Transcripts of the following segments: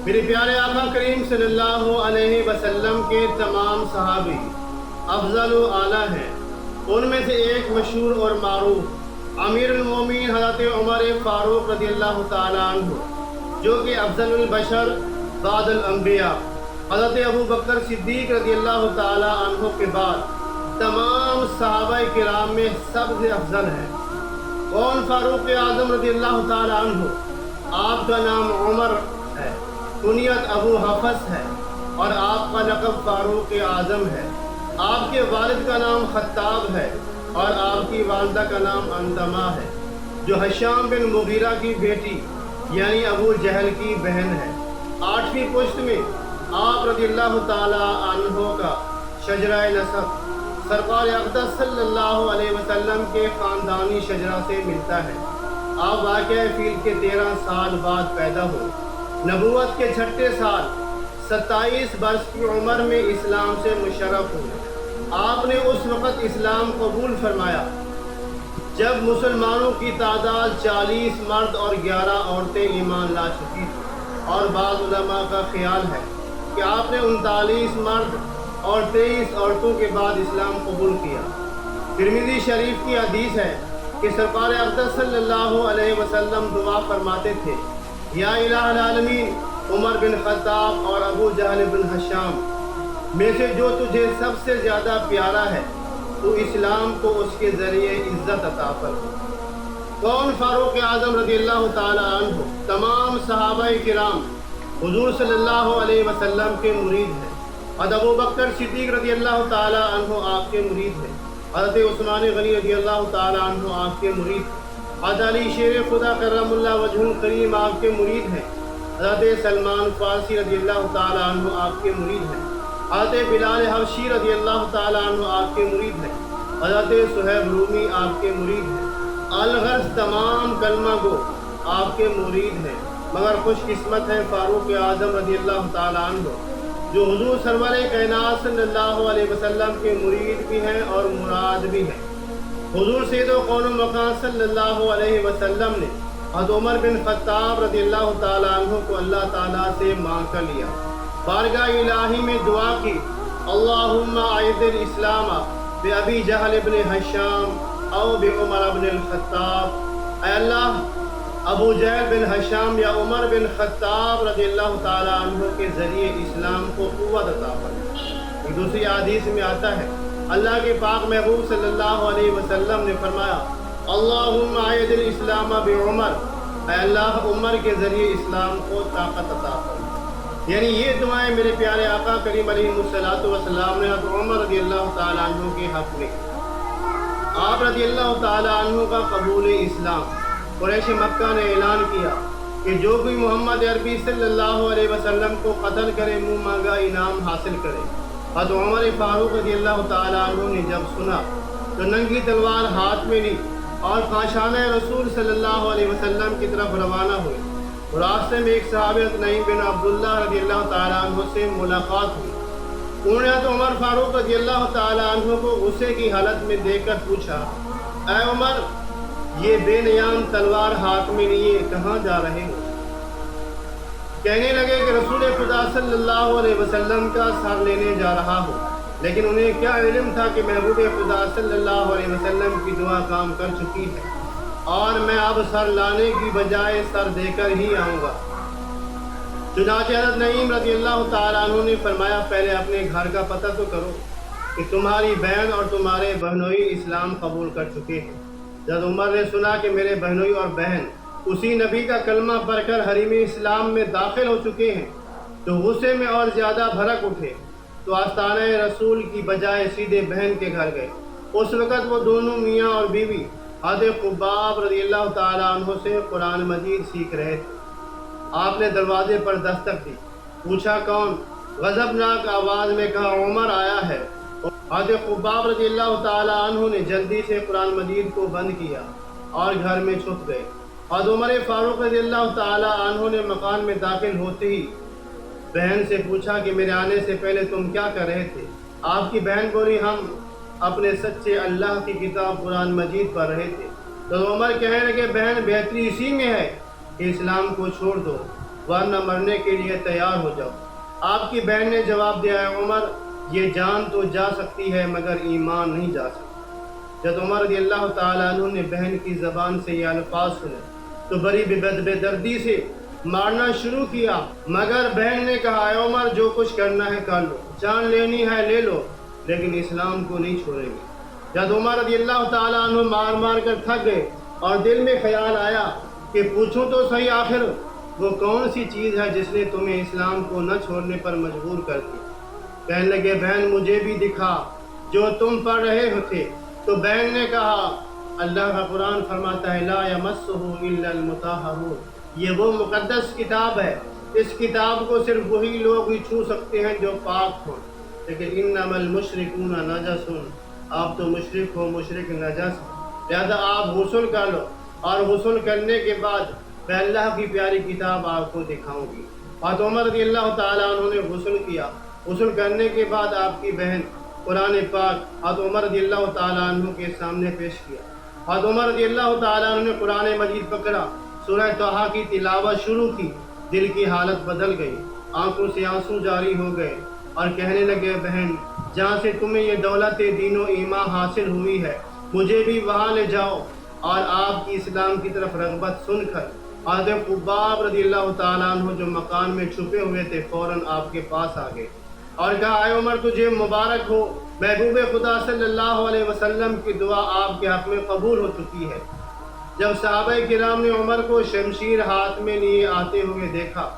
میرے پیارے آقا کریم صلی اللہ علیہ وسلم کے تمام صحابی افضل و اعلیٰ ہیں۔ ان میں سے ایک مشہور اور معروف امیر المومنین حضرت عمر فاروق رضی اللہ تعالیٰ عنہ، جو کہ افضل البشر بعد الانبیاء، حضرت ابو بکر صدیق رضی اللہ تعالیٰ عنہ کے بعد تمام صحابہ کرام میں سب سے افضل ہے۔ کون فاروق اعظم رضی اللہ تعالیٰ عنہ؟ آپ کا نام عمر ہے، کنیت ابو حفص ہے، اور آپ کا لقب فاروق اعظم ہے۔ آپ کے والد کا نام خطاب ہے اور آپ کی والدہ کا نام انتما ہے، جو حشام بن مغیرہ کی بیٹی یعنی ابو جہل کی بہن ہے۔ 8ویں پشت میں آپ رضی اللہ تعالی عنہ کا شجرہ نسب سرکار اقدس صلی اللہ علیہ وسلم کے خاندانی شجرہ سے ملتا ہے۔ آپ واقعہ فیل کے 13 سال بعد پیدا ہوئے۔ نبوت کے 6 سال 27 برس کی عمر میں اسلام سے مشرف ہوئے۔ آپ نے اس وقت اسلام قبول فرمایا جب مسلمانوں کی تعداد 40 مرد اور 11 عورتیں ایمان لا چکی تھیں، اور بعض علماء کا خیال ہے کہ آپ نے 39 مرد اور 23 عورتوں کے بعد اسلام قبول کیا۔ ترمذی شریف کی حدیث ہے کہ سرکار اقدس صلی اللہ علیہ وسلم دعا فرماتے تھے، یا الہ العالمین، عمر بن خطاب اور ابو جہل بن حشام میں سے جو تجھے سب سے زیادہ پیارا ہے، تو اسلام کو اس کے ذریعے عزت عطا فرما۔ کون فاروق اعظم رضی اللہ تعالی عنہ؟ تمام صحابہ کرام حضور صلی اللہ علیہ وسلم کے مرید ہیں۔ حضرت ابو بکر صدیق رضی اللہ تعالی عنہ آپ کے مرید ہیں۔ حضرت عثمان غنی رضی اللہ تعالی عنہ آپ کے مرید ہیں۔ حضرت علی شیر خدا کرم اللہ وجہ الکریم آپ کے مرید ہیں۔ حضرت سلمان فارسی رضی اللہ تعالی عنہ آپ کے مرید ہیں۔ حضرت بلال حبشی رضی اللہ تعالی عنہ آپ کے مرید ہیں۔ حضرت صہیب رومی آپ کے مرید ہیں۔ الغرض تمام کلمہ گو آپ کے مرید ہیں، مگر خوش قسمت ہے فاروق اعظم رضی اللہ تعالی عنہ جو حضور سرور کائنات صلی اللہ علیہ وسلم کے مرید بھی ہیں اور مراد بھی ہیں۔ حضور سید و کون و مکان صلی اللہ علیہ وسلم نے حضرت عمر بن خطاب رضی اللہ تعالی عنہ کو اللہ تعالیٰ سے مانگ کر لیا، بارگاہ الہی میں دعا کی، اللہم اعز الاسلام بابی جہل بن حشام او بعمر بن الخطاب، اے اللہ ابو جہل بن حشام یا عمر بن خطاب رضی اللہ تعالیٰ عنہ کے ذریعے اسلام کو قوت عطا فرما۔ ایک دوسری حدیث میں آتا ہے، اللہ کے پاک محبوب صلی اللہ علیہ وسلم نے فرمایا، اللہم اعز الاسلام بعمر، اے اللہ عمر کے ذریعے اسلام کو طاقت عطا فرما۔ یعنی یہ دعائیں میرے پیارے آقا کریم علیہ الصلوۃ والسلام نے حضرت عمر رضی اللہ تعالیٰ عنہ کے حق میں آپ رضی اللہ تعالیٰ عنہ کا قبول اسلام۔ قریش مکہ نے اعلان کیا کہ جو کوئی محمد عربی صلی اللہ علیہ وسلم کو قتل کرے منہ مانگا انعام حاصل کرے۔ حضرت عمر فاروق رضی اللہ تعالیٰ عنہ نے جب سنا تو ننگی تلوار ہاتھ میں لی اور کاشانہ رسول صلی اللہ علیہ وسلم کی طرف روانہ ہوئے۔ راستے میں ایک صحابی نعیم بن عبداللہ رضی اللہ تعالیٰ عنہ سے ملاقات ہوئی۔ انہوں نے حضرت عمر فاروق رضی اللہ تعالیٰ عنہ کو غصے کی حالت میں دیکھ کر پوچھا، اے عمر، یہ بے نیام تلوار ہاتھ میں لیے کہاں جا رہے ہو؟ کہنے لگے کہ رسول خدا صلی اللہ علیہ وسلم کا سر لینے جا رہا ہوں، لیکن انہیں کیا علم تھا کہ محبوب خدا صلی اللہ علیہ وسلم کی دعا کام کر چکی ہے، اور میں اب سر لانے کی بجائے سر دے کر ہی آؤں گا۔ چنانچہ حضرت نعیم رضی اللہ تعالیٰ عنہ نے فرمایا، پہلے اپنے گھر کا پتہ تو کرو کہ تمہاری بہن اور تمہارے بہنوئی اسلام قبول کر چکے ہیں۔ جب عمر نے سنا کہ میرے بہنوئی اور بہن اسی نبی کا کلمہ پڑھ کر حریم اسلام میں داخل ہو چکے ہیں تو غصے میں اور زیادہ بھڑک اٹھے، تو آستانہ رسول کی بجائے سیدھے بہن کے گھر گئے۔ اس وقت وہ دونوں میاں اور بیوی حضرت خباب رضی اللہ تعالیٰ عنہ سے قرآن مجید سیکھ رہے تھے۔ آپ نے دروازے پر دستک دی، پوچھا کون؟ غضبناک آواز میں کہا، عمر آیا ہے۔ حضرت خباب رضی اللہ تعالیٰ عنہ نے جلدی سے قرآن مجید کو بند کیا اور گھر میں چھپ گئے۔ حضرت عمر فاروق رضی اللہ تعالیٰ عنہ نے مکان میں داخل ہوتے ہی بہن سے پوچھا کہ میرے آنے سے پہلے تم کیا کر رہے تھے؟ آپ کی بہن بولی، ہم اپنے سچے اللہ کی کتاب قرآن مجید پڑھ رہے تھے۔ تو عمر کہنے لگے، بہن بہتری اسی میں ہے کہ اسلام کو چھوڑ دو، ورنہ مرنے کے لیے تیار ہو جاؤ۔ آپ کی بہن نے جواب دیا، اے عمر، یہ جان تو جا سکتی ہے مگر ایمان نہیں جا سکتا۔ جب عمر رضی اللہ تعالیٰ عنہ نے بہن کی زبان سے یہ الفاظ سنے تو بڑی بے دردی سے مارنا شروع کیا، مگر بہن نے کہا، اے عمر، جو کچھ کرنا ہے کر لو، جان لینی ہے لے لو، لیکن اسلام کو نہیں چھوڑیں گے۔ جب عمر رضی اللہ تعالیٰ عنہ مار مار کر تھک گئے اور دل میں خیال آیا کہ پوچھوں تو صحیح، آخر وہ کون سی چیز ہے جس نے تمہیں اسلام کو نہ چھوڑنے پر مجبور کر دیا؟ کہنے لگے، بہن مجھے بھی دکھا جو تم پڑھ رہے ہوتے۔ تو بہن نے کہا، اللہ کا قرآن فرماتا ہے، لا یمسہ الا المطہرون، یہ وہ مقدس کتاب ہے، اس کتاب کو صرف وہی لوگ ہی چھو سکتے ہیں جو پاک ہوں، لیکن انما المشرکون نجس، آپ تو مشرک ہو، مشرک نجس ہو، لہذا آپ غسل کر لو، اور غسل کرنے کے بعد میں اللہ کی پیاری کتاب آپ کو دکھاؤں گی۔ حضرت عمر رضی اللہ تعالیٰ عنہ نے غسل کیا۔ غسل کرنے کے بعد آپ کی بہن قرآن پاک حضرت عمر رضی اللہ تعالیٰ عنہ کے سامنے پیش کیا۔ حضرت عمر رضی اللہ تعالیٰ عنہ نے قرآن مجید پکڑا، سورہ طٰہٰ کی تلاوت شروع کی، دل کی حالت بدل گئی، آنکھوں سے آنسو جاری ہو گئے اور کہنے لگے، بہن جہاں سے تمہیں یہ دولت دین و ایمان حاصل ہوئی ہے مجھے بھی وہاں لے جاؤ۔ اور آپ کی اسلام کی طرف رغبت سن کر حضرت خباب رضی اللہ تعالیٰ عنہ جو مکان میں چھپے ہوئے تھے فوراً آپ کے پاس آ گئے اور کہا، اے عمر تجھے مبارک ہو، محبوب خدا صلی اللہ علیہ وسلم کی دعا آپ کے حق میں قبول ہو چکی ہے۔ جب صحابہ کرام نے عمر کو شمشیر ہاتھ میں لیے آتے ہوئے دیکھا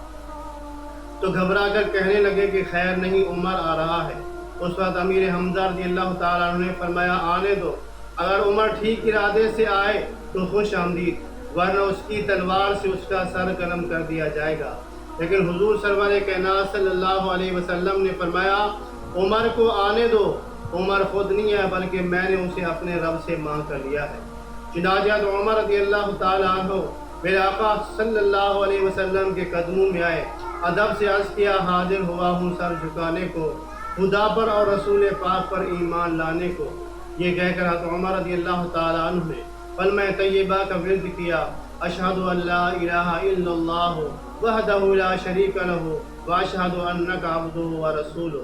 تو گھبرا کر کہنے لگے کہ خیر نہیں، عمر آ رہا ہے۔ اس وقت امیر حمزہ رضی اللہ تعالیٰ عنہ نے فرمایا، آنے دو، اگر عمر ٹھیک ارادے سے آئے تو خوش آمدید، ورنہ اس کی تلوار سے اس کا سر قلم کر دیا جائے گا۔ لیکن حضور سرور کائنات صلی اللہ علیہ وسلم نے فرمایا، عمر کو آنے دو، عمر خود نہیں ہے بلکہ میں نے اسے اپنے رب سے مانگ کر لیا ہے۔ چنانچہ عمر رضی اللہ تعالیٰ عنہ میرے آقا صلی اللہ علیہ وسلم کے قدموں میں آئے، ادب سے عرض کیا، حاضر ہوا ہوں سر جھکانے کو، خدا پر اور رسول پاک پر ایمان لانے کو۔ یہ کہہ کر حضرت عمر رضی اللہ تعالیٰ عنہ نے کلمہ طیبہ کا ورد کیا، اشہد ان لا الہ الا اللہ وحدہ لا شریک لہ واشہد انک عبدہ ورسولہ۔